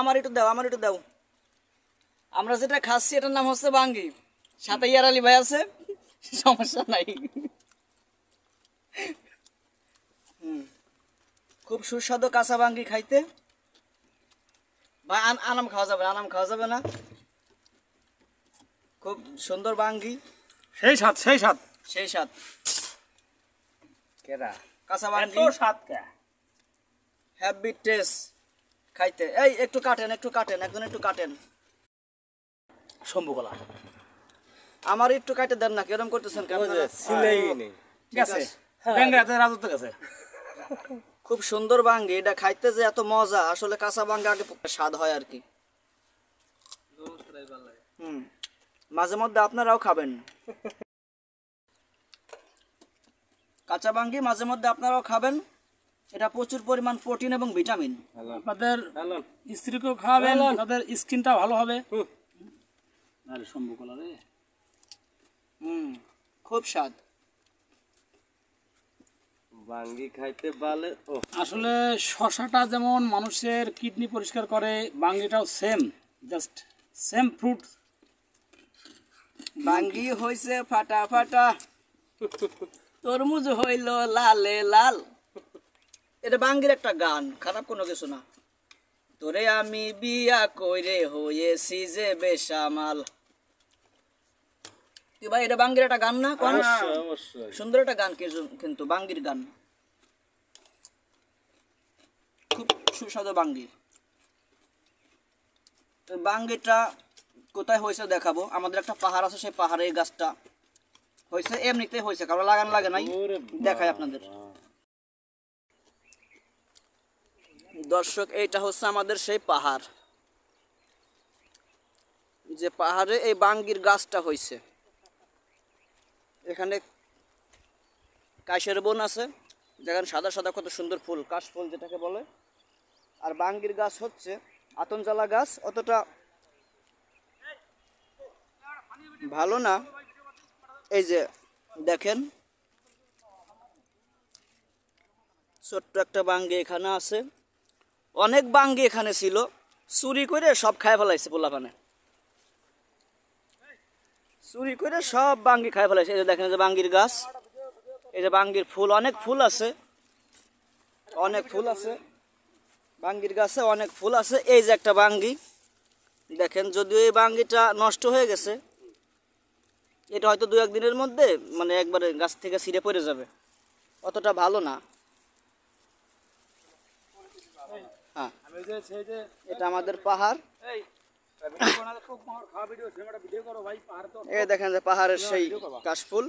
আমার একটু দাও, আমার একটু দাও। আমরা যেটা খাচ্ছি এটার নাম হচ্ছে বাঙ্গি। সাথে ইয়ার আলী ভাই আছে, সমস্যা নাই। খুব সুস্বাদু কাঁচা বাঙ্গি খাইতে। ভাই আনাম খাওয়া যাবে, আনাম খাওয়া যাবে না? খুব সুন্দর বাঙ্গি, সেই স্বাদ, সেই স্বাদ, সেই স্বাদ। কেরা কাঁচা বাঙ্গি এত স্বাদ কে? হ্যাভি টেস্ট খাইতে। এই একটু কাটেন, একটু কাটেন, একজন একটু কাটেন। শম্ভুকলা আমার একটু কাটে দেন না, কিরম করতেছেন কেন? গেছে, ব্যাঙ্গাতে রাজত্ব গেছে। খুব সুন্দর বাঙ্গি, এটা খাইতে যে এত মজা, আসলে কাঁচা বাঙ্গি আগে স্বাদ হয় আর কি। মাঝে মধ্যে আপনারাও খাবেন কাঁচা বাঙ্গি, মাঝে মধ্যে আপনারাও খাবেন। এটা প্রচুর পরিমাণ প্রোটিন এবং ভিটামিন। আপনাদের স্ত্রীকেও খাওয়াবেন, তাদের স্কিনটা ভালো হবে। আরে শম্ভুকলা রে, খুব স্বাদ। বাঙ্গি খাইতে বালে। আসলে শশাটা যেমন মানুষের কিডনি পরিষ্কার করে, বাঙ্গিটাও সেম, জাস্ট সেম ফ্রুট। বাঙ্গি হইছে ফাটা ফাটা, তরমুজ হইল লালে লাল। এটা বাঙ্গির একটা গান, খারাপ কোনো কিছু না। তোরে আমি বিয়া কইরে হয়েছি যে বেশামাল। কি ভাই, এটা বাঙ্গির একটা গান না? কোন সুন্দর একটা গান কিন্তু বাঙ্গির গান। খুব সুস্বাদু বাঙ্গি। বাঙ্গিটা কোথায় হয়েছে দেখাবো। আমাদের একটা পাহাড় আছে, সেই পাহাড়ে এই গাছটা হয়েছে। এমনিতে হয়েছে, কারো লাগান লাগে নাই। দেখাই আপনাদের দর্শক, এইটা হচ্ছে আমাদের সেই পাহাড়, যে পাহাড়ে এই বাঙ্গির গাছটা হয়েছে। এখানে কাশের বন আছে, যেখানে সাদা সাদা কত সুন্দর ফুল, কাশ ফুল যেটাকে বলে। আর বাঙ্গির গাছ হচ্ছে আতনজালা গাছ, অতটা ভালো না। এই যে দেখেন, ছোট্ট একটা বাঙ্গি এখানে আছে। অনেক বাঙ্গি এখানে ছিল, চুরি করে সব খায় ফেলাইছে পোলাপানে, চুরি করে সব বাঙ্গি খায় ফেলাইছে। এই যে দেখেন, যে বাঙ্গির গাছ, এই যে বাঙ্গির ফুল, অনেক ফুল আছে, অনেক ফুল আছে বাঙ্গির গাছে, অনেক ফুল আছে। এই যে একটা বাঙ্গি দেখেন, যদিও এই বাঙ্গিটা নষ্ট হয়ে গেছে, এটা হয়তো দু একদিনের মধ্যে মানে একবারে গাছ থেকে ছিঁড়ে পড়ে যাবে, অতটা ভালো না। হ্যাঁ, এটা আমাদের পাহাড়। এই দেখেন যে পাহাড়ের সেই কাশফুল।